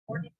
Good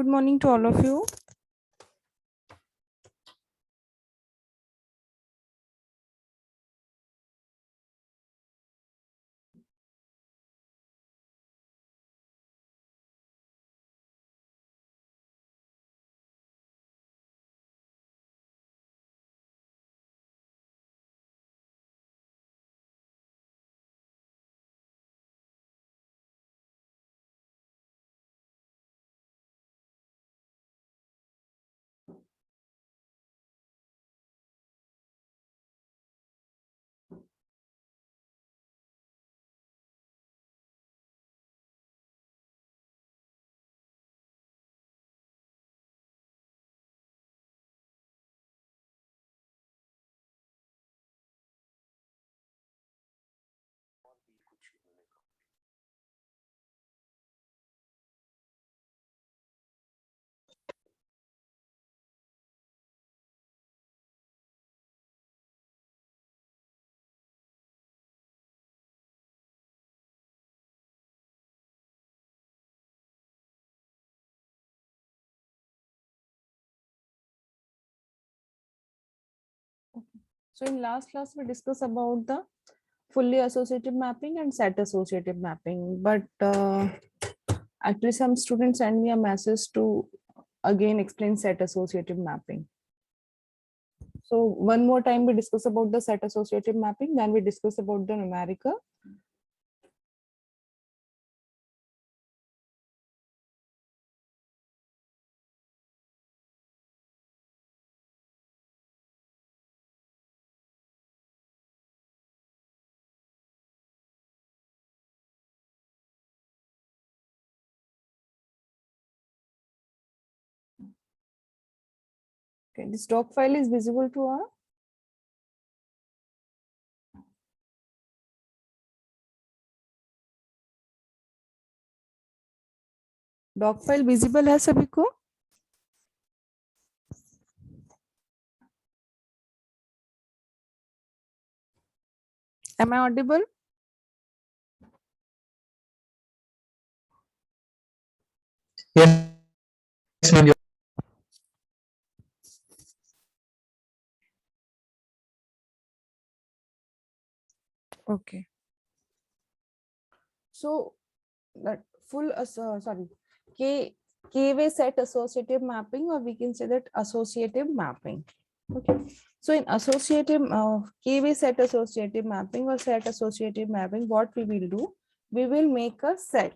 morning to all of you. So in last class we discussed about the fully associative mapping and set associative mapping, but actually some students send me a message to again explain set associative mapping. So one more time we discuss about the set associative mapping, then we discuss about the numerical. Okay, this doc file is visible to our doc file visible है सभी को? Am I audible? Yes, ma'am. Okay. So that full K-way set associative mapping, or we can say that associative mapping. Okay. So in associative K-way set associative mapping or set associative mapping, what we will do? We will make a set.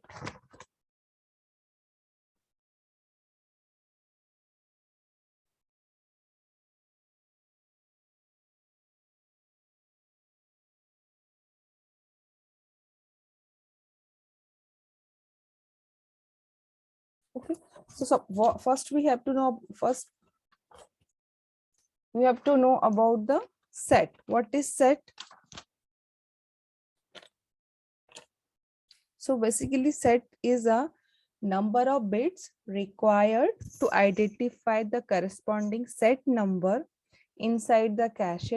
Okay. So first we have to know about the set. What is set? So basically set is a number of bits required to identify the corresponding set number inside the cache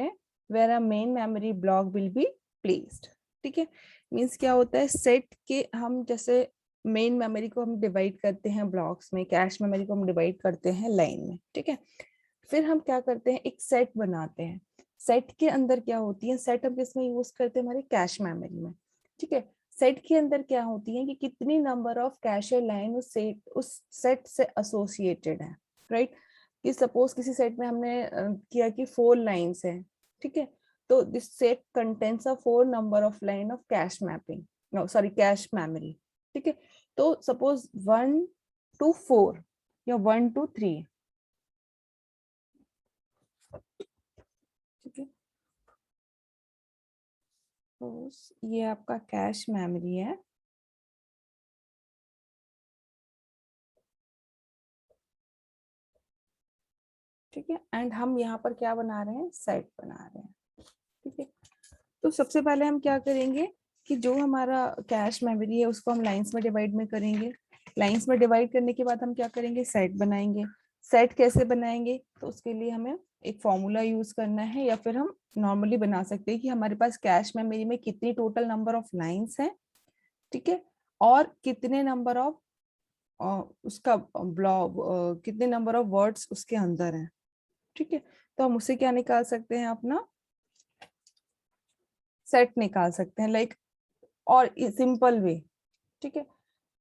where a main memory block will be placed. ठीक है, means क्या होता है, set के हम जैसे main memory को हम डिवाइड करते हैं ब्लॉक्स में, कैश मेमोरी को हम डिवाइड करते हैं लाइन में, ठीक है। फिर हम क्या करते हैं, एक सेट बनाते हैं। सेट के अंदर क्या होती है, सेट हम किसमें यूज करते हैं, हमारे कैश मेमोरी में, ठीक है। सेट के अंदर क्या होती है कि कितनी नंबर ऑफ कैश लाइन उस सेट से एसोसिएटेड है, राइट। कि सपोज किसी सेट में हमने किया कि 4 लाइंस है, ठीक है। तो this set contents a 4 number of line of cache mapping, no sorry cache memory, ठीक है। तो सपोज 1 to 4 या 1 to 3, ठीक है। तो ये आपका कैश मेमोरी है, ठीक है। एंड हम यहाँ पर क्या बना रहे हैं, सेट बना रहे हैं, ठीक है। तो सबसे पहले हम क्या करेंगे कि जो हमारा कैश मेमोरी है उसको हम लाइंस में डिवाइड में करेंगे। लाइंस में डिवाइड करने के बाद हम क्या करेंगे, सेट बनाएंगे। सेट कैसे बनाएंगे, तो उसके लिए हमें एक फॉर्मूला यूज करना है, या फिर हम नॉर्मली बना सकते हैं कि हमारे पास कैश मेमोरी में कितनी टोटल नंबर ऑफ लाइंस है, ठीक है, और कितने नंबर ऑफ उसका ब्लॉक, कितने नंबर ऑफ वर्ड्स उसके अंदर है, ठीक है। तो हम उससे क्या निकाल सकते हैं, अपना सेट निकाल सकते हैं, लाइक और सिंपल वे, ठीक है।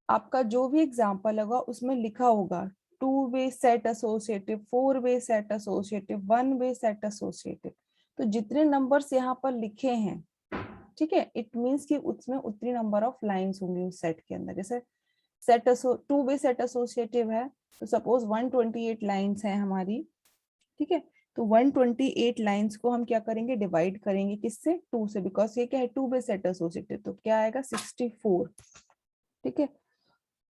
आपका जो भी एग्जांपल होगा उसमें लिखा होगा 2 वे सेट एसोसिएटिव, 4 वे सेट एसोसिएटिव, 1 वे सेट एसोसिएटिव। तो जितने नंबर्स यहाँ पर लिखे हैं, ठीक है, इट मींस कि उसमें उतनी नंबर ऑफ लाइंस होंगी उस सेट के अंदर। जैसे सेट 2 वे सेट एसोसिएटिव है, तो सपोज 128 लाइंस हैं हमारी, ठीक है। तो 128 लाइंस को हम क्या करेंगे, डिवाइड करेंगे किससे, 2 से, बिकॉज ये क्या है, 2 वे सेट एसोसिएटिव, तो क्या आएगा 64, ठीक है।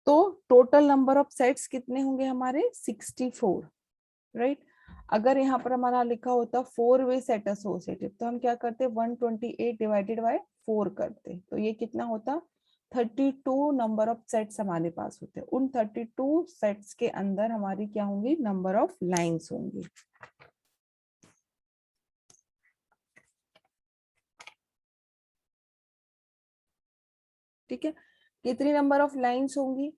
तो टोटल नंबर ऑफ सेट्स कितने होंगे हमारे, 64, राइट। अगर यहाँ पर हमारा लिखा होता 4 वे सेट एसोसिएटिव, तो हम क्या करते, 128 डिवाइडेड बाय 4 करते, तो ये कितना होता, 32 नंबर ऑफ सेट्स हमारे पास होते हैं। उन 32 सेट्स के अंदर हमारी क्या होंगी, नंबर ऑफ लाइंस होंगी, ठीक है। कितनी नंबर ऑफ लाइंस होंगी,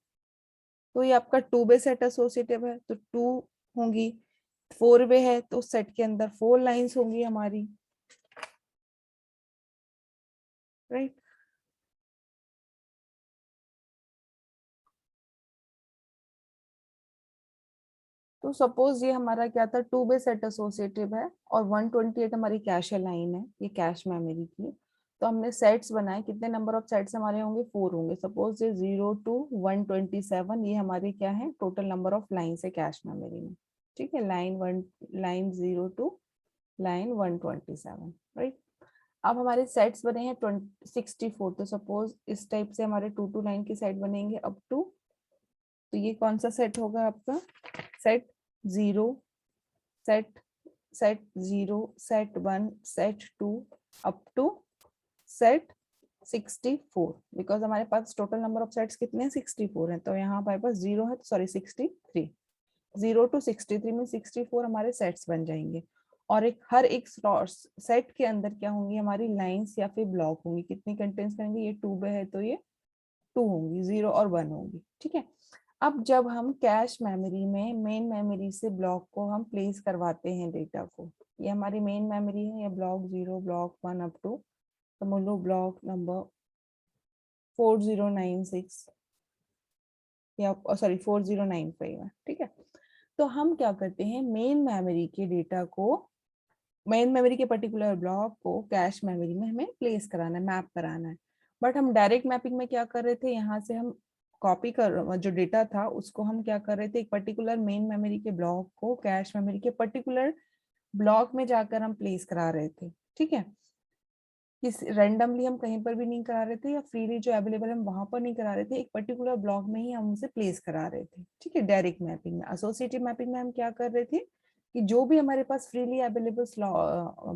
तो ये आपका 2 वे सेट एसोसिएटिव है, तो 2 होंगी। 4 वे है तो सेट के अंदर 4 लाइंस होंगी हमारी, राइट। तो सपोज ये हमारा क्या था, 2 वे सेट एसोसिएटिव है और 128 हमारी कैश लाइन है, ये कैश मेमोरी की। तो हमने सेट्स बनाए, कितने नंबर ऑफ सेट्स हमारे होंगे, 4 होंगे। सपोज ये 0 to 127 ये हमारी क्या है, टोटल नंबर ऑफ लाइन है कैश मेमोरी में। ठीक है, लाइन 0 to लाइन 127, राइट। अब हमारे सेट्स बने हैं 64। तो सपोज इस टाइप से हमारे 2 लाइन के सेट बनेंगे अप टू। तो ये कौन सा सेट होगा आपका, set 0, set set 0, set 1, set 2 up to set 64। Because हमारे पास टोटल नंबर ऑफ सेट्स कितने हैं, 64 हैं। तो यहाँ हमारे पास 0 है, सॉरी 63। 0 to 63 में 64 हमारे सेट्स बन जाएंगे। और हर एक सेट के अंदर क्या होंगी, हमारी लाइंस या फिर ब्लॉक होंगी। कितनी कंटेंट्स करेंगे, ये 2 है तो ये 2 होंगी, 0 और 1 होंगी। ठीक है। अब जब हम कैश मेमोरी में मेन मेमोरी से ब्लॉक को हम प्लेस करवाते हैं डेटा को, ये हमारी मेन मेमोरी है, ये ब्लॉक 0, ब्लॉक 1 अप टू समझ लो ब्लॉक नंबर 4096 या सॉरी 4095 है। ठीक है। तो हम क्या करते हैं, मेन मेमोरी के डेटा को, मेन मेमोरी के पर्टिकुलर ब्लॉक को कैश मेमोरी में हमें प्लेस कराना है, मैप कराना है। बट हम डायरेक्ट मैपिंग में क्या कर रहे थे, यहाँ से हम कॉपी कर जो डेटा था उसको हम क्या कर रहे थे, एक पर्टिकुलर मेन मेमोरी के ब्लॉक को कैश मेमोरी के पर्टिकुलर ब्लॉक में जाकर हम प्लेस करा रहे थे। ठीक है। किस रैंडमली हम कहीं पर भी नहीं करा रहे थे, या फ्रीली जो अवेलेबल हम वहां पर नहीं करा रहे थे, एक पर्टिकुलर ब्लॉक में ही हम उसे प्लेस करा रहे थे। ठीक है। डायरेक्ट मैपिंग में, एसोसिएटिव मैपिंग में हम क्या कर रहे थे कि जो भी हमारे पास फ्रीली अवेलेबल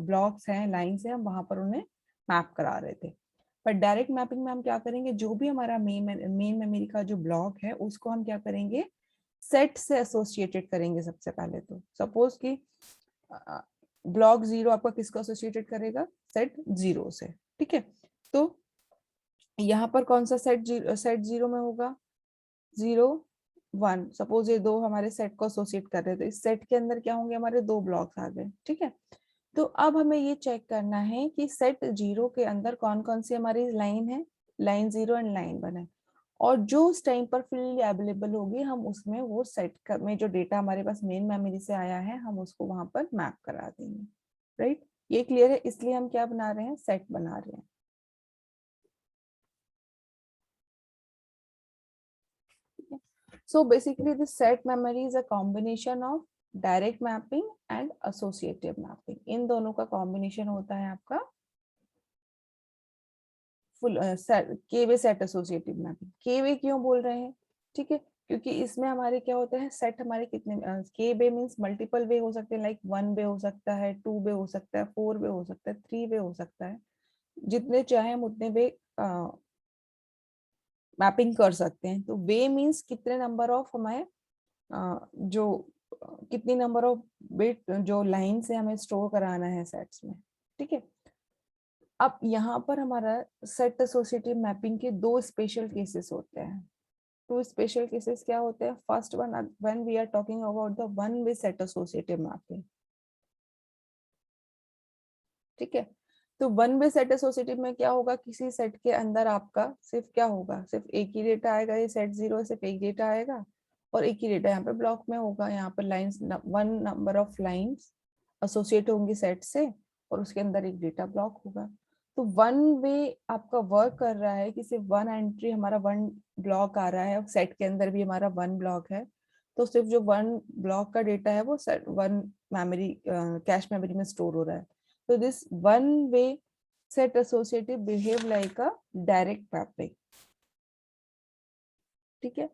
ब्लॉक्स हैं, लाइंस हैं, हम वहां पर उन्हें मैप करा रहे थे। पर डायरेक्ट मैपिंग में हम क्या करेंगे, जो भी हमारा मेन मेमोरी का जो ब्लॉक है उसको हम क्या करेंगे, सेट से एसोसिएटेड करेंगे। सबसे पहले तो सपोज कि ब्लॉक 0 आपका किसको एसोसिएटेड करेगा, सेट 0 से। ठीक है। तो यहाँ पर कौन सा सेट 0 में होगा, 0 1। सपोज ये दो हमारे सेट को एसोसिएट कर रहे हैं, तो इस सेट के अंदर क्या होंगे, हमारे 2 ब्लॉक्स आ गए। ठीक है। तो अब हमें ये चेक करना है कि सेट 0 के अंदर कौन कौन सी हमारी लाइन है, लाइन 0 एंड लाइन 1 है। और जो उस टाइम पर फ्रीली अवेलेबल होगी, हम उसमें वो सेट में जो डेटा हमारे पास मेन मेमोरी से आया है, हम उसको वहां पर मैप करा देंगे। राइट। ये क्लियर है, इसलिए हम क्या बना रहे हैं, सेट बना रहे हैं। So basically the set memory is a combination of direct mapping and associative mapping, इन दोनों का कॉम्बिनेशन होता है आपका फुल केवे सेट एसोसिएटिव मैपिंग। केवे क्यों बोल रहे हैं, ठीक है, क्योंकि इसमें हमारे क्या होता है, सेट हमारे कितने, के वे मीन्स मल्टीपल वे हो सकते हैं, लाइक 1 वे हो सकता है, 2 वे हो सकता है, 4 वे हो सकता है, 3 वे हो सकता है। जितने चाहे हम उतने वे मैपिंग कर सकते हैं। तो वे मीन्स कितने नंबर ऑफ हमारे जो कितनी नंबर ऑफ बिट जो लाइन से हमें स्टोर कराना है सेट्स में। ठीक है। अब यहाँ पर हमारा सेट एसोसिएटिव मैपिंग के 2 स्पेशल केसेस होते हैं। 2 स्पेशल केसेस क्या होते हैं, first one when we are talking about the one way set associative mapping. ठीक है। तो वन वे सेट एसोसिएटिव में क्या होगा, किसी सेट के अंदर आपका सिर्फ क्या होगा, सिर्फ एक ही डेटा आएगा, ये सेट 0 सिर्फ एक डेटा आएगा और एक ही डेटा यहाँ पे ब्लॉक में होगा। यहाँ पर lines, one number of lines associate होंगी सेट से और उसके अंदर एक डेटा ब्लॉक होगा। तो वन वे आपका वर्क कर रहा है कि सिर्फ वन एंट्री हमारा वन ब्लॉक आ रहा है, सेट के अंदर भी हमारा वन ब्लॉक है, तो सिर्फ जो वन ब्लॉक का डेटा है वो वन मेमोरी कैश मेमोरी में स्टोर हो रहा है। So this one way set associative behave like a direct mapping. ठीक है।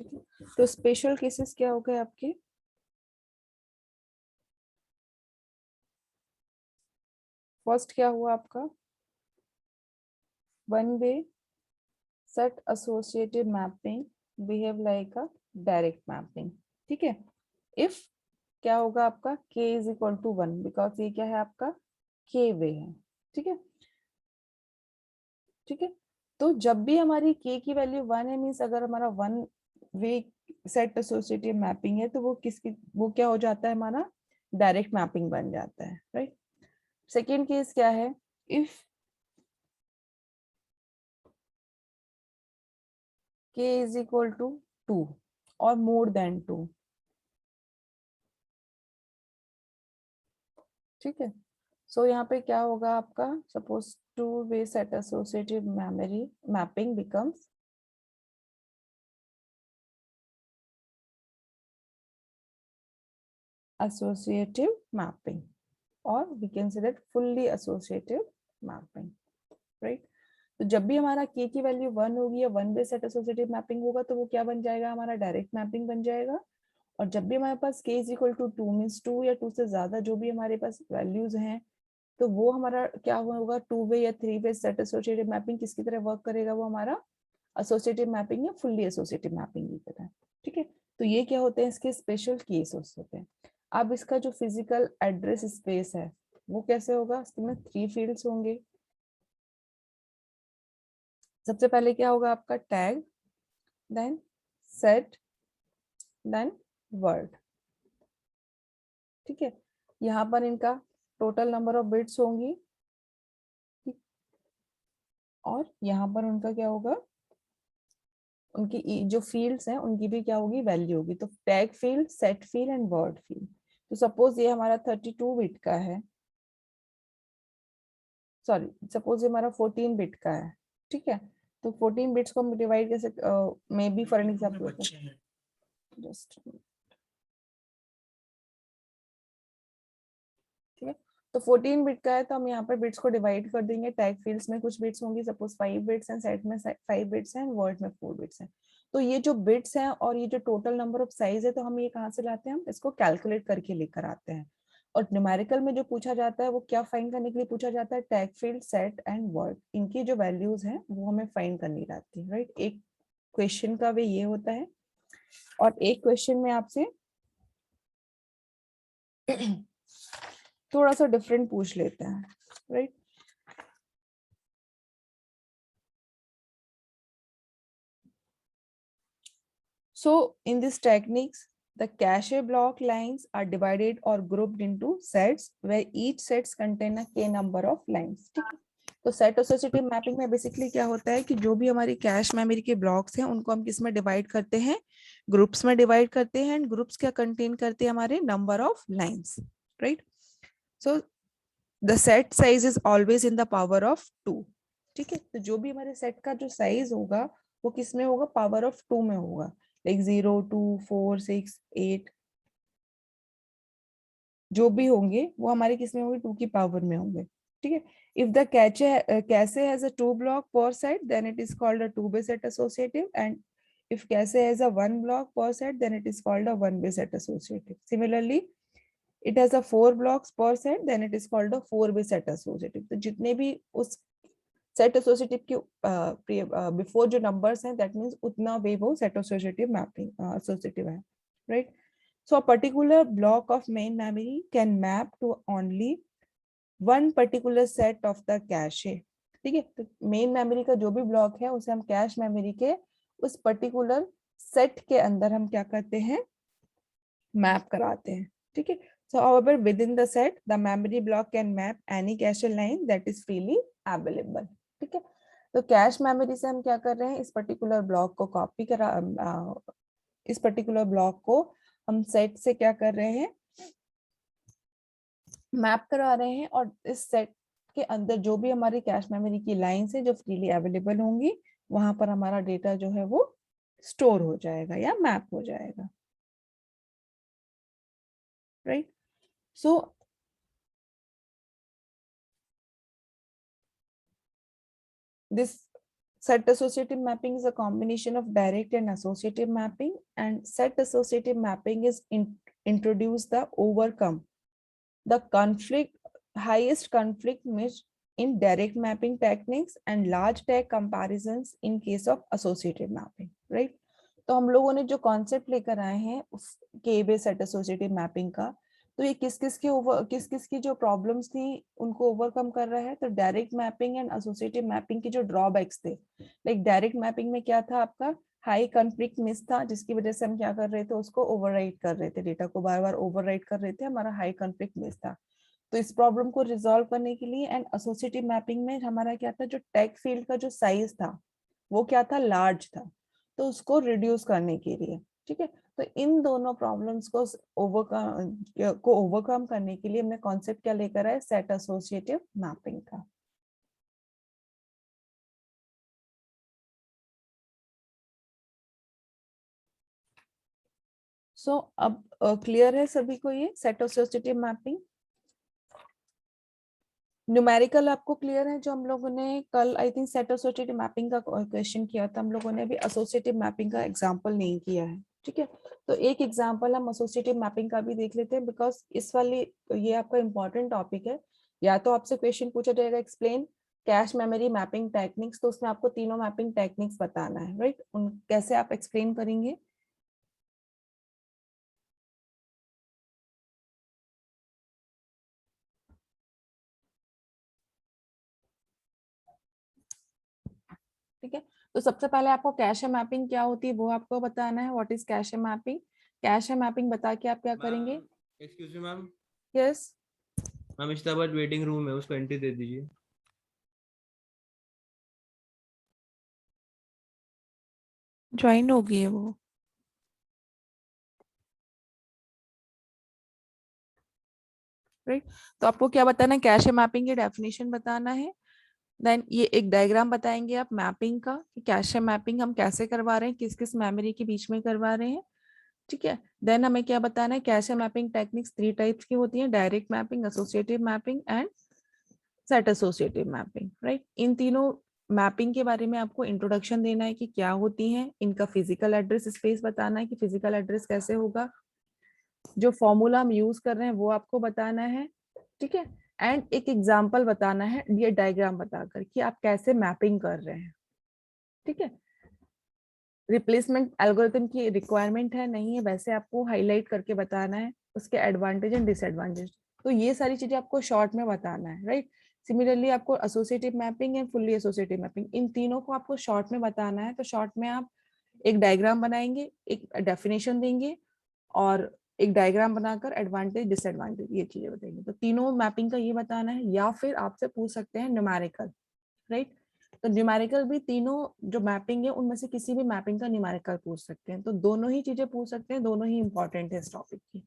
ठीक है, तो स्पेशल केसेस क्या हो गए आपके? फर्स्ट क्या हुआ आपका? One way set associative mapping behave like a direct mapping. ठीक है, इफ क्या होगा आपका k is equal to 1, because ये क्या है आपका k वे है। ठीक है, ठीक है, तो जब भी हमारी k की वैल्यू 1 है, मीन्स अगर हमारा one way set associative mapping है, तो वो क्या हो जाता है, हमारा डायरेक्ट मैपिंग बन जाता है, राइट। सेकेंड केस क्या है? If k is equal to 2 और मोर देन 2। ठीक है, सो यहाँ पे क्या होगा आपका, suppose two way set associative memory mapping becomes associative mapping, or we can say that fully associative mapping, right? तो जब भी हमारा k की वैल्यू 1 होगी या one way set associative mapping होगा, तो वो क्या बन जाएगा, हमारा डायरेक्ट मैपिंग बन जाएगा। और जब भी हमारे पास k is equal to 2 means 2 या 2 से ज्यादा जो भी हमारे पास वैल्यूज हैं, तो वो हमारा क्या होगा, टू वे या three way set associative mapping किसकी तरह वर्क करेगा, वो हमारा एसोसिएटिव मैपिंग या फुल्ली एसोसिएटिव मैपिंग की तरह। ठीक है, तो ये क्या होते हैं, इसके स्पेशल केसेस होते हैं। अब इसका जो फिजिकल एड्रेस स्पेस है वो कैसे होगा, इसमें 3 फील्ड्स होंगे। सबसे पहले क्या होगा आपका tag, then set, then word. ठीक है, यहाँ पर इनका टोटल नंबर ऑफ बिट्स होंगी, और यहाँ पर उनका क्या होगा, उनकी जो फील्ड्स हैं उनकी भी क्या होगी, वैल्यू होगी। तो tag field, set field and word field. तो सपोज ये हमारा 32 बिट का है, सॉरी सपोज ये हमारा 14 बिट का है। ठीक है, तो 14 बिट्स को हम डिवाइड कैसे, may be for an example, just ठीक है, तो 14 बिट का है, तो हम यहाँ पर बिट्स को डिवाइड कर देंगे। टैग फील्ड्स में कुछ बिट्स होंगी, सपोज 5 बिट्स हैं, सेट में 5 बिट्स हैं, वर्ड में 4 बिट्स हैं। तो ये जो बिट्स हैं और ये जो टोटल नंबर ऑफ साइज है, तो हम ये कहाँ से लाते हैं, हम इसको कैलकुलेट करके लेकर आते हैं। और न्यूमेरिकल में जो पूछा जाता है वो क्या फाइंड करने के लिए पूछा जाता है, tag field, set and word, इनकी जो वैल्यूज हैं वो हमें फाइंड करनी रहती है, राइट। एक क्वेश्चन का वे ये होता है, और एक क्वेश्चन में आपसे थोड़ा सा डिफरेंट पूछ लेते हैं, right. So in these techniques, the cache block lines are divided or grouped into sets where each sets contain a k number of lines. ठीक है, तो सेट एसोसिएटिव मैपिंग में बेसिकली क्या होता है कि जो भी हमारी कैश मेमोरी के ब्लॉक्स हैं उनको हम किस में डिवाइड करते हैं, ग्रुप्स में डिवाइड करते हैं। एंड ग्रुप्स क्या कंटेन करते हैं, हमारे number of lines, right. So the set size is always in the power of 2। ठीक है, तो जो भी हमारे सेट का जो साइज होगा वो किस में होगा, पावर ऑफ 2 में होगा, लाइक 0 2 4 6 8 जो भी होंगे वो हमारे किस में होंगे, 2 की पावर में होंगे। ठीक है, इफ द कैसे has a 2 block per set then it is called a 2 way set associative, and if कैसे has a 1 block per set then it is called a 1 way set associative. Similarly it has a 4 blocks per set then it is called a 4 way set associative. तो जितने भी उस set associative के before जो numbers हैं, that means उतना way वो set associative mapping associative है, right. So a particular block of main memory can map to only one particular set of the cache. ठीक है, तो मेन मेमोरी का जो भी ब्लॉक है उसे हम कैश मेमोरी के उस पर्टिकुलर सेट के अंदर हम क्या करते हैं, मैप कराते हैं। ठीक है, so however within the set the memory block can map any cache line that is freely available. ठीक है, तो कैश मेमोरी से हम क्या कर रहे हैं, इस पर्टिकुलर ब्लॉक को कॉपी करा, इस पर्टिकुलर ब्लॉक को हम सेट से क्या कर रहे हैं, मैप करा रहे हैं। और इस सेट के अंदर जो भी हमारी कैश मेमोरी की लाइंस है जो फ्रीली अवेलेबल होंगी, वहां पर हमारा डेटा जो है वो स्टोर हो जाएगा या मैप हो जाएगा, right. So this Set associative mapping is a combination of direct and associative mapping, and set associative mapping is introduce the overcome the conflict, highest conflict mesh in direct mapping techniques and large tag comparisons in case of associative mapping, right? तो हम लोगों ने जो concept लेकर आए हैं उस के बेस सेट एसोसिएटिव मैपिंग का, तो ये किस किस की जो प्रॉब्लम्स थी उनको ओवरकम कर रहा है। तो direct mapping and associative mapping की जो ड्रॉबैक्स थे, लाइक डायरेक्ट मैपिंग में क्या था, आपका हाई कॉन्फ्लिक्ट मिस था, जिसकी वजह से हम क्या कर रहे थे, उसको ओवरराइट कर रहे थे, डेटा को बार बार ओवरराइट कर रहे थे, हमारा हाई कॉन्फ्लिक्ट मिस था। तो इस प्रॉब्लम को रिजॉल्व करने के लिए एंड एसोसिएटिव मैपिंग में हमारा क्या था, जो टैग फील्ड का जो साइज था वो क्या था, लार्ज था, तो उसको रिड्यूस करने के लिए, ठीक है। तो इन दोनों प्रॉब्लम्स को ओवरकम करने के लिए हमने कॉन्सेप्ट क्या लेकर आए, सेट एसोसिएटिव मैपिंग का। सो अब क्लियर है सभी को ये सेट एसोसिएटिव मैपिंग। न्यूमेरिकल आपको क्लियर है, जो हम लोगों ने कल I think set associative mapping का क्वेश्चन किया था, हम लोगों ने अभी एसोसिएटिव मैपिंग का एग्जांपल नहीं किया है, ठीक है। तो एक एग्जांपल हम एसोसिएटिव मैपिंग का भी देख लेते हैं, बिकॉज इस वाली ये आपका इंपॉर्टेंट टॉपिक है। या तो आपसे क्वेश्चन पूछा जाएगा explain cache memory mapping techniques, तो उसमें आपको तीनों मैपिंग टेक्निक्स बताना है, राइट। उन कैसे आप एक्सप्लेन करेंगे। ठीक है, तो सबसे पहले आपको कैश मैपिंग क्या होती है वो आपको बताना है, what is cash mapping. Cash mapping बता के आप क्या करेंगे। Excuse me ma'am. Yes ma'am Islamabad waiting room है, उसको एंट्री दे दीजिए। ज्वाइन हो गई है वो। राइट, तो आपको क्या बताना है, कैश मैपिंग की डेफिनेशन बताना है। देन ये एक डायग्राम बताएंगे आप मैपिंग का, कि कैश मैपिंग हम कैसे करवा रहे हैं, किस किस मेमोरी के बीच में करवा रहे हैं, ठीक है। देन हमें क्या बताना है, कैश मैपिंग टेक्निक्स 3 टाइप्स की होती हैं, direct mapping, associative mapping and set associative mapping, right. इन तीनों मैपिंग के बारे में आपको इंट्रोडक्शन देना है कि क्या होती हैं, इनका फिजिकल एड्रेस स्पेस बताना है कि फिजिकल एड्रेस कैसे होगा, जो फॉर्मूला हम यूज कर रहे हैं वो आपको बताना है, ठीक है। एंड एक एग्जांपल बताना है, ये डायग्राम बताकर कि आप कैसे मैपिंग कर रहे हैं, ठीक है। रिप्लेसमेंट एल्गोरिथम की रिक्वायरमेंट है नहीं है, वैसे आपको हाईलाइट करके बताना है उसके एडवांटेज एंड डिसएडवांटेज। तो ये सारी चीजें आपको शॉर्ट में बताना है, राइट। सिमिलरली आपको associative mapping and fully associative mapping, इन तीनों को आपको शॉर्ट में बताना है। तो शॉर्ट में आप एक डायग्राम बनाएंगे, एक डेफिनेशन देंगे और एक डायग्राम बनाकर एडवांटेज डिसएडवांटेज ये चीजें बताएंगे। तो तीनों मैपिंग का ये बताना है, या फिर आपसे पूछ सकते हैं न्यूमेरिकल, राइट। तो न्यूमेरिकल भी तीनों जो मैपिंग है उनमें से किसी भी मैपिंग का न्यूमेरिकल पूछ सकते हैं। तो दोनों ही चीजें पूछ सकते हैं, दोनों ही इंपॉर्टेंट है इस टॉपिक की,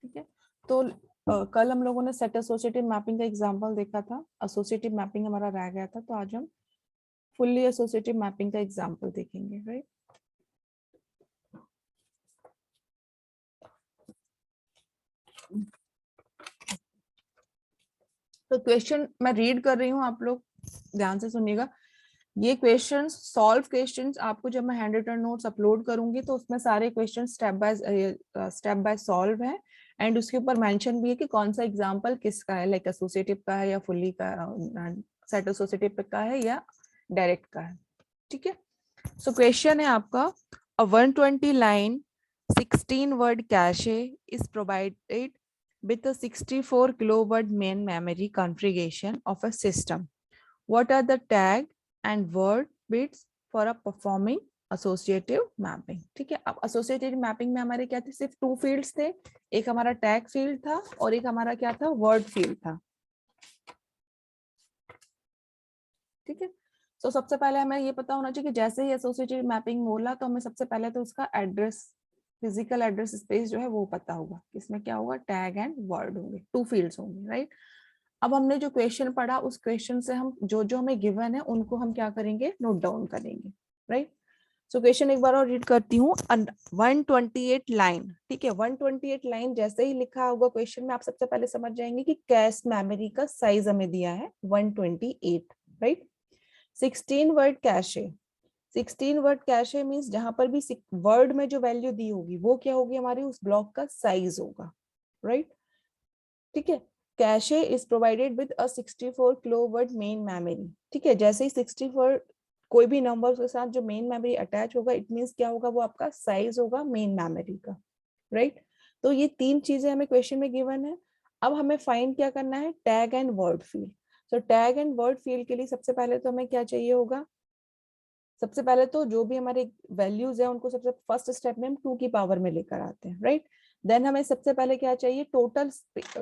ठीक है। तो कल हम लोगों ने सेट एसोसिएटिव मैपिंग का एग्जांपल देखा था, एसोसिएटिव मैपिंग हमारा रह गया था, तो आज हम फुल्ली एसोसिएटिव मैपिंग का एग्जांपल देखेंगे, राइट। तो क्वेश्चन मैं रीड कर रही हूँ, आप लोग ध्यान से सुनिएगा। ये क्वेश्चंस सॉल्व क्वेश्चंस आपको जब मैं हैंड रिटन नोट्स अपलोड करूंगी तो उसमें सारे क्वेश्चन स्टेप बाय सॉल्व है, एंड उसके ऊपर मेंशन भी है कि कौन सा एग्जांपल किसका है, लाइक एसोसिएटिव का है या फुल्ली का, सेट एसोसिएटिव का है या डायरेक्ट का है, ठीक है। सो क्वेश्चन है आपका, अ 120 line 16 word cache is provided with a 64 kilobyte main memory configuration of a system. What are the tag and word bits for a performing associative mapping? ठीक है, अब associative mapping में हमारे क्या थे, सिर्फ 2 फील्ड्स थे, एक हमारा टैग फील्ड था और एक हमारा क्या था, वर्ड फील्ड था, ठीक है। तो सबसे पहले हमें ये पता होना चाहिए कि जैसे ही एसोसिएटिव मैपिंग बोला तो हमें सबसे पहले तो उसका एड्रेस, फिजिकल एड्रेस स्पेस जो है वो पता होगा, इसमें क्या होगा, टैग एंड वर्ड होंगे, 2 फील्ड्स होंगे, राइट। अब हमने जो क्वेश्चन पढ़ा उस क्वेश्चन से हम जो जो हमें गिवन है उनको हम क्या करेंगे, नोट डाउन करेंगे, राइट। सो क्वेश्चन एक बार और रीड करती हूँ। 128 लाइन, ठीक है, 128 लाइन जैसे ही लिखा होगा क्वेश्चन में, आप सबसे पहले समझ जाएंगे कि कैश मेमोरी का साइज हमें दिया है 128, right. 16 word cache, 16 word cache means जहां पर भी वर्ड में जो वैल्यू दी होगी वो क्या होगी, हमारी उस ब्लॉक का साइज होगा, राइट, ठीक है। Cache is provided with a 64 kiloword main memory, ठीक है। जैसे ही 64 कोई भी नंबर के साथ जो मेन मेमोरी अटैच होगा, इट मीन्स क्या होगा, वो आपका साइज होगा मेन मेमोरी का, राइट। तो ये तीन चीजें हमें क्वेश्चन में गिवन है। अब हमें फाइंड क्या करना है, टैग एंड वर्ड फील्ड। तो टैग एंड वर्ड फील्ड के लिए सबसे पहले तो हमें क्या चाहिए होगा, सबसे पहले तो जो भी हमारे वैल्यूज है उनको सबसे फर्स्ट स्टेप में हम 2 की पावर में लेकर आते हैं, राइट। देन हमें सबसे पहले क्या चाहिए, टोटल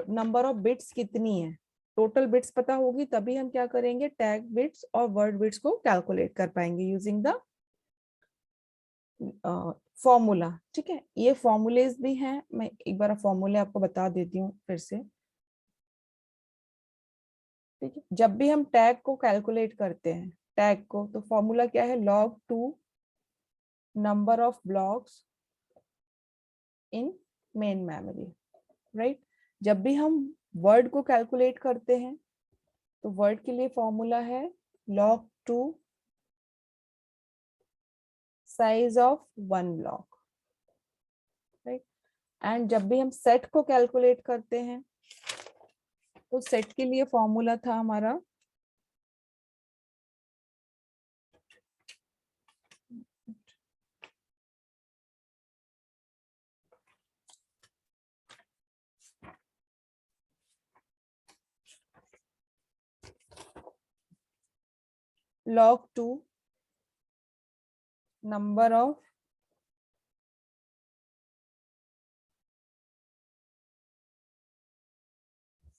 नंबर ऑफ बिट्स कितनी है, टोटल बिट्स पता होगी तभी हम क्या करेंगे, टैग बिट्स और वर्ड बिट्स को कैलकुलेट कर पाएंगे यूजिंग द फॉर्मूला, ठीक है। ये फॉर्मूलेज भी हैं, मैं एक बार फॉर्मूले आपको बता देती हूँ फिर से, ठीक है। जब भी हम टैग को कैलकुलेट करते हैं, टैग को, तो फॉर्मूला क्या है, log 2 number of blocks in main memory, right. जब भी हम वर्ड को कैलकुलेट करते हैं तो वर्ड के लिए फॉर्मूला है log 2 size of 1 block, right. And जब भी हम सेट को कैलकुलेट करते हैं तो सेट के लिए फॉर्मूला था हमारा log 2 number of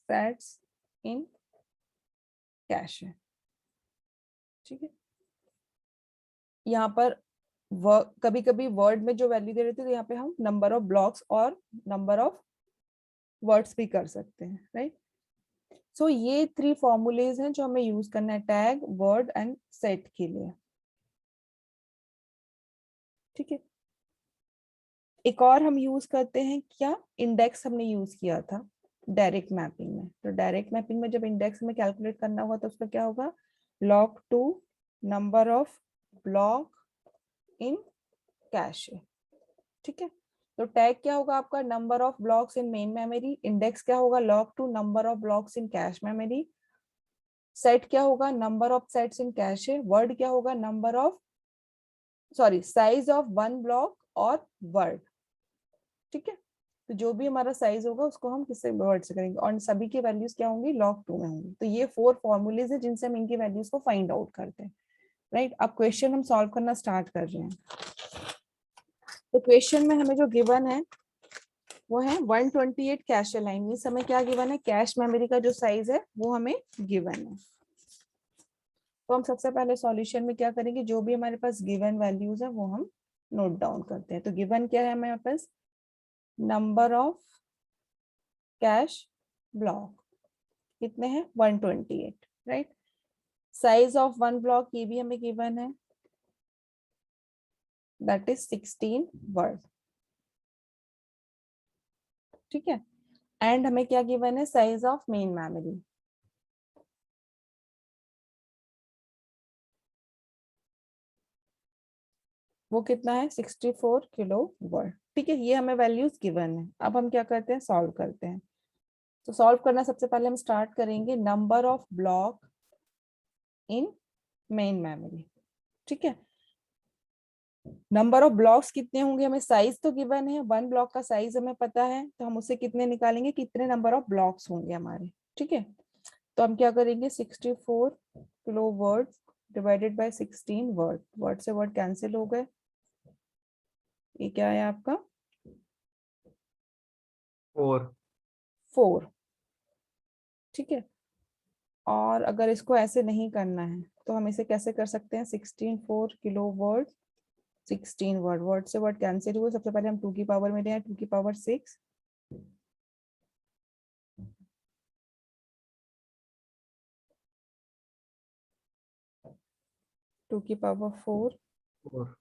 sets in cash, ठीक है। यहाँ पर कभी कभी वर्ड में जो वैल्यू दे रहे थे तो यहाँ पे हम नंबर ऑफ ब्लॉक्स और नंबर ऑफ वर्ड्स भी कर सकते हैं, राइट। सो ये 3 फॉर्मूलेज हैं जो हमें यूज करना है टैग, वर्ड एंड सेट के लिए, ठीक है। एक और हम यूज करते हैं क्या, इंडेक्स हमने यूज किया था डायरेक्ट मैपिंग में। तो डायरेक्ट मैपिंग में जब इंडेक्स में कैलकुलेट करना होगा तो उसका क्या होगा, log 2 number of block in cache, ठीक है। तो टैग क्या होगा आपका, number of blocks in main memory, index क्या होगा, log 2 number of blocks in cache memory, set क्या होगा, number of sets in cache, word क्या होगा, number of sorry size of 1 block और वर्ड, ठीक है। तो जो भी हमारा साइज होगा उसको हम किससे, वर्ड से करेंगे, और सभी की वैल्यूज क्या होंगी, log 2 में होंगी। तो ये 4 फॉर्मूलेज है जिनसे हम इनकी वैल्यूज को फाइंड आउट करते हैं, राइट। अब क्वेश्चन हम सॉल्व करना स्टार्ट कर रहे हैं। तो क्वेश्चन में हमें जो गिवन है वो है 128 कैश लाइन, मींस हमें क्या गिवन है, कैश मेमोरी का जो साइज है वो हमें गिवन है। तो हम सबसे पहले सॉल्यूशन में क्या करेंगे, जो भी हमारे पास गिवन वैल्यूज है वो हम नोट डाउन करते हैं। तो गिवन क्या है हमारे पास, नंबर ऑफ कैश ब्लॉक कितने हैं, 128, राइट। साइज ऑफ 1 ब्लॉक ये भी हमें गिवन है, दैट इज 16 वर्ड, ठीक है। एंड हमें क्या गिवन है, साइज ऑफ मेन मेमोरी, वो कितना है, 64 किलो वर्ड, ठीक है। ये हमें वैल्यूज गिवन है। अब हम क्या करते हैं, सॉल्व करते हैं। तो सॉल्व करना सबसे पहले हम स्टार्ट करेंगे number of block in main memory, ठीक है। नंबर ऑफ ब्लॉक्स कितने होंगे, हमें साइज तो गिवन है, 1 ब्लॉक का साइज हमें पता है, तो हम उससे कितने निकालेंगे, कितने नंबर ऑफ ब्लॉक्स होंगे हमारे, ठीक है। तो हम क्या करेंगे, 64 kilo word divided by 16 word, word से वर्ड कैंसिल हो गए, ये क्या है आपका 4। 4, ठीक है। और अगर इसको ऐसे नहीं करना है तो हम इसे कैसे कर सकते हैं, 16 किलो वर्ड 16 वर्ड, वर्ड से वर्ड कैंसिल हुए, सबसे पहले हम 2 की पावर में ले आए, 2 की पावर 6, 2 की पावर 4, 4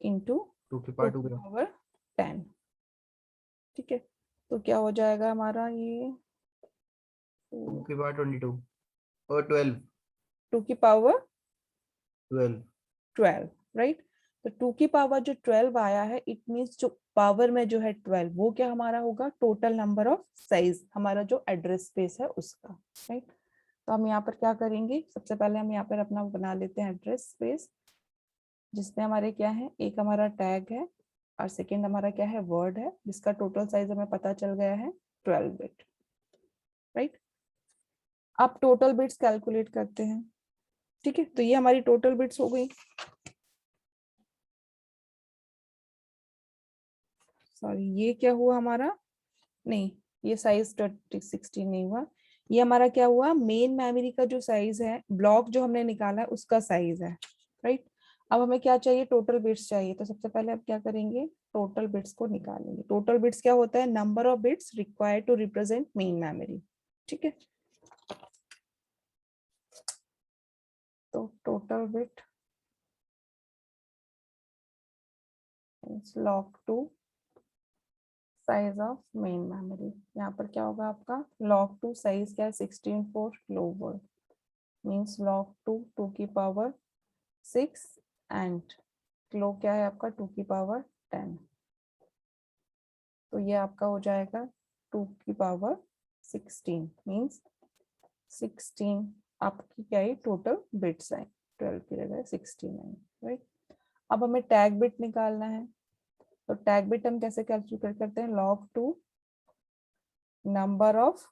इंटू 2 की 2 पावर की 2 गया, पावर 10। ठीक है, तो क्या हो जाएगा हमारा ये 2 की पावर 22 और 12, 2 की पावर 12 12, राइट। तो 2 की पावर जो 12 आया है, इट मीन्स जो पावर में जो है 12, वो क्या हमारा होगा, टोटल नंबर ऑफ साइज, हमारा जो एड्रेस स्पेस है उसका, राइट। तो हम यहाँ पर क्या करेंगे, सबसे पहले हम यहाँ पर अपना बना लेते हैं एड्रेस स्पेस, जिसमें हमारे क्या है, एक हमारा टैग है और सेकेंड हमारा क्या है, वर्ड है, जिसका टोटल साइज हमें पता चल गया है 12 बिट, राइट। आप टोटल बिट्स कैलकुलेट करते हैं। ठीक है, तो ये हमारी टोटल बिट्स हो गई। सॉरी, ये क्या हुआ हमारा, नहीं, ये साइज 16 नहीं हुआ, ये हमारा क्या हुआ, मेन मेमोरी का जो साइज है, ब्लॉक जो हमने निकाला है उसका साइज है, राइट। अब हमें क्या चाहिए, टोटल बिट्स चाहिए। तो सबसे पहले आप क्या करेंगे, टोटल बिट्स को निकालेंगे। टोटल बिट्स क्या होता है, number of bits required to represent main memory. ठीक है, तो total bit log 2 size of main memory. यहाँ पर क्या होगा आपका, log 2 साइज क्या है, 16 for global मीन्स log 2 2 की पावर 6 एंड ग्लो क्या है आपका 2 की पावर 10। तो ये आपका हो जाएगा 2 की पावर 16 मीन्स 16 आपकी क्या है, टोटल बिट्स है, 12 की जगह 16 है, राइट। अब हमें टैग बिट निकालना है। तो टैग बिट हम कैसे कैलकुलेट करते हैं, log 2 number of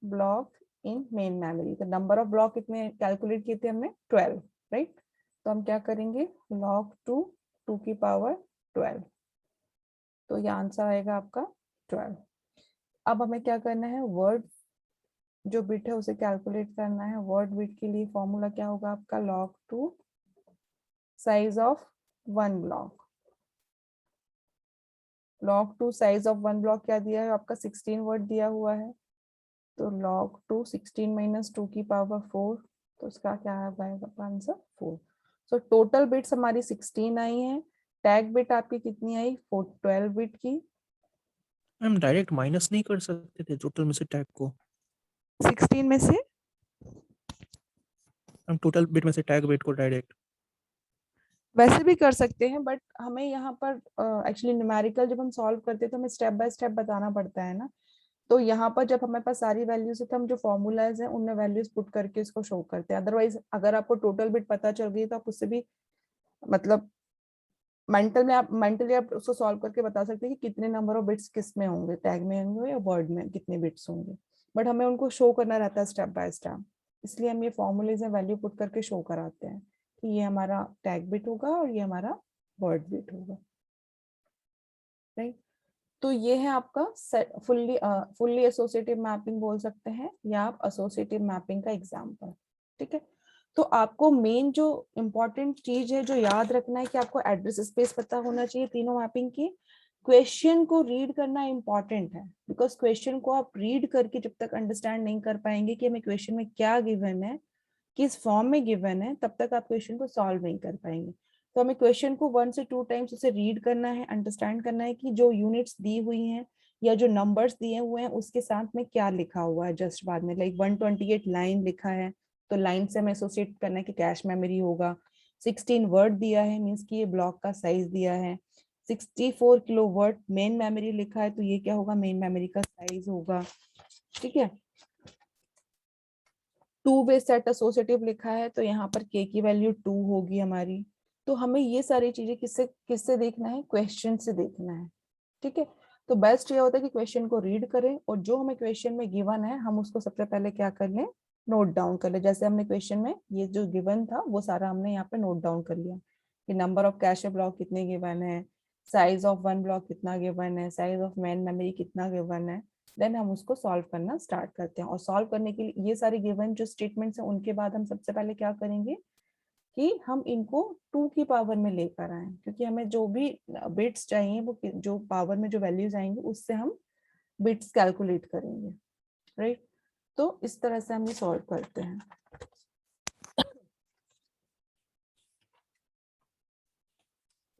block in main memory. तो नंबर ऑफ ब्लॉक कितने कैलकुलेट किए थे हमने, 12, राइट। तो हम क्या करेंगे, log 2 2 की पावर 12, तो ये आंसर आएगा आपका 12। अब हमें क्या करना है, वर्ड जो बिट है उसे कैलकुलेट करना है। वर्ड बिट के लिए फॉर्मूला क्या होगा आपका, log 2 size of one block. log 2 size of one block क्या दिया है आपका, 16 वर्ड दिया हुआ है। तो log 2 16 माइनस 2 की पावर 4, तो उसका क्या आएगा आंसर 4। सो टोटल बिट्स हमारी 16 आई है, टैग बिट आपकी कितनी आई, 12 बिट की। हम डायरेक्ट माइनस नहीं कर सकते थे टोटल में से टैग को, 16 में से हम टोटल बिट में से टैग बिट को डायरेक्ट, वैसे भी कर सकते हैं, बट हमें यहाँ पर एक्चुअली न्यूमेरिकल जब हम सॉल्व करते हैं तो हमें स्टेप बाय स्टेप बताना पड़ता है ना। तो यहाँ पर जब हमारे पास सारी वैल्यूज है तो हम जो फॉर्मूलाज हैं उनमें वैल्यूज पुट करके इसको शो करते हैं। अदरवाइज अगर आपको टोटल बिट पता चल गई तो आप उससे भी मतलब मेंटली आप उसको सॉल्व करके बता सकते हैं कि कितने नंबर ऑफ बिट्स किस में होंगे, टैग में होंगे या वर्ड में कितने बिट्स होंगे। बट हमें उनको शो करना रहता है स्टेप बाय स्टेप, इसलिए हम ये फॉर्मूलेज में वैल्यू पुट करके शो कराते हैं कि ये हमारा टैग बिट होगा और ये हमारा वर्ड बिट होगा, राइट। तो ये है आपका फुल्ली एसोसिएटिव मैपिंग बोल सकते हैं या आप एसोसिएटिव मैपिंग का एग्जांपल। ठीक है, तो आपको मेन जो इम्पोर्टेंट चीज है जो याद रखना है कि आपको एड्रेस स्पेस पता होना चाहिए तीनों मैपिंग की। क्वेश्चन को रीड करना इम्पोर्टेंट है, बिकॉज क्वेश्चन को आप रीड करके जब तक अंडरस्टैंड नहीं कर पाएंगे कि हमें क्वेश्चन में क्या गिवन है, किस फॉर्म में गिवन है, तब तक आप क्वेश्चन को सॉल्व नहीं कर पाएंगे। तो हमें क्वेश्चन को 1 से 2 टाइम्स उसे रीड करना है, अंडरस्टैंड करना है कि जो यूनिट्स दी हुई हैं या जो नंबर्स दिए हुए हैं उसके साथ में क्या लिखा हुआ है। जस्ट बाद में लाइक 128 लाइन लिखा है तो लाइन से हमें एसोसिएट करना है कि कैश मेमोरी होगा। 16 वर्ड दिया है मीन्स कि ये ब्लॉक का साइज दिया है। 64 किलो वर्ड मेन मेमोरी लिखा है तो ये क्या होगा, मेन मेमोरी का साइज होगा। ठीक है, 2 वे सेट एसोसिएटिव लिखा है तो यहाँ पर k की वैल्यू 2 होगी हमारी। तो हमें ये सारी चीजें किससे किससे देखना है, क्वेश्चन से देखना है। ठीक है, तो बेस्ट ये होता है कि क्वेश्चन को रीड करें और जो हमें क्वेश्चन में गिवन है हम उसको सबसे पहले क्या कर लें, नोट डाउन कर ले। जैसे हमने क्वेश्चन में ये जो गिवन था वो सारा हमने यहाँ पे नोट डाउन कर लिया कि नंबर ऑफ कैश ब्लॉक कितने गिवन है, साइज ऑफ वन ब्लॉक कितना गिवन है, साइज ऑफ मेन मेमोरी कितना गिवन है। देन हम उसको सॉल्व करना स्टार्ट करते हैं। और सॉल्व करने के लिए ये सारे गिवन जो स्टेटमेंट्स हैं उनके बाद हम सबसे पहले क्या करेंगे कि हम इनको 2 की पावर में लेकर आए, क्योंकि हमें जो भी बिट्स चाहिए वो जो पावर में जो वैल्यूज आएंगे उससे हम बिट्स कैलकुलेट करेंगे, राइट। तो इस तरह से हम ये सॉल्व करते हैं।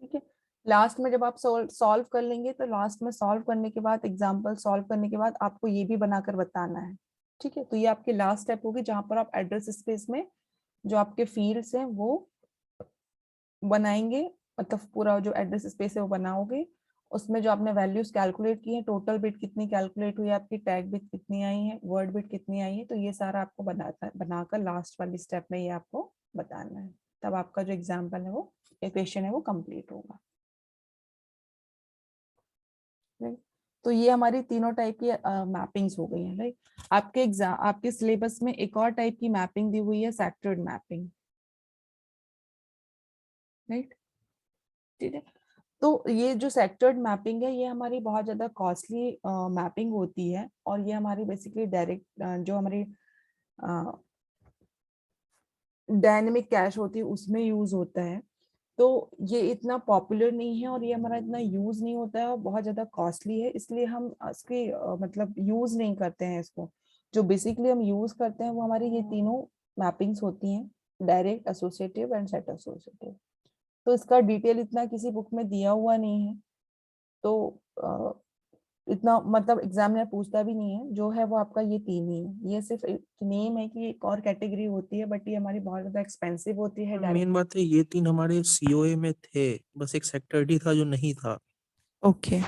ठीक है। लास्ट में जब आप सॉल्व कर लेंगे तो लास्ट में सॉल्व करने के बाद एग्जाम्पल सॉल्व करने के बाद आपको ये भी बनाकर बताना है। ठीक है, तो ये आपकी लास्ट स्टेप होगी जहां पर आप एड्रेस स्पेस में जो आपके फील्ड्स हैं वो बनाएंगे, मतलब पूरा जो एड्रेस स्पेस है वो बनाओगे। उसमें जो आपने वैल्यूज कैलकुलेट की है, टोटल बिट कितनी कैलकुलेट हुई है आपकी, टैग बिट कितनी आई है, वर्ड बिट कितनी आई है, तो ये सारा आपको बनाकर लास्ट वाली स्टेप में ये आपको बताना है। तब आपका जो एग्जाम्पल है वो इक्वेशन है वो कंप्लीट होगा। राइट, तो ये हमारी तीनों टाइप की मैपिंग्स हो गई हैं। राइट, आपके एग्जाम आपके सिलेबस में एक और टाइप की मैपिंग दी हुई है, सेक्टर्ड मैपिंग। राइट, ठीक है। तो ये जो सेक्टर्ड मैपिंग है ये हमारी बहुत ज्यादा कॉस्टली मैपिंग होती है, और ये हमारी बेसिकली डायरेक्ट जो हमारी डायनेमिक कैश होती है उसमें यूज होता है। तो ये इतना पॉपुलर नहीं है और ये हमारा इतना यूज नहीं होता है और बहुत ज्यादा कॉस्टली है, इसलिए हम इसके मतलब यूज नहीं करते हैं इसको। जो बेसिकली हम यूज करते हैं वो हमारी ये तीनों मैपिंग्स होती हैं, direct, associative and set associative. तो इसका डिटेल इतना किसी बुक में दिया हुआ नहीं है, तो इतना मतलब एग्जामिनर पूछता भी नहीं है। जो है वो आपका ये तीन ही है, ये सिर्फ एक नेम है कि एक और कैटेगरी होती है, बट ये हमारी बहुत ज्यादा एक्सपेंसिव होती है। डायरेक्ट मेन बात है ये तीन हमारे सीओए में थे, बस एक सेक्टर डी था जो नहीं था। ओके,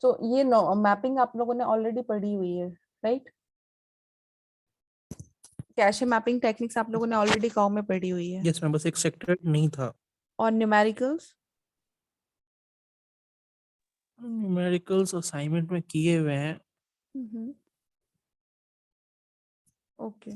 तो ये मैपिंग आप लोगों ने ऑलरेडी पढ़ी हुई है, राइट। कैशे मैपिंग टेक्निक्स आप लोगों ने ऑलरेडी काउ में पढ़ी हुई है। यस मैम, बस एक सेक्टर नहीं था। और न्यूमेरिकल्स न्यूमेरिकल्स असाइनमेंट में किए हुए हैं। ओके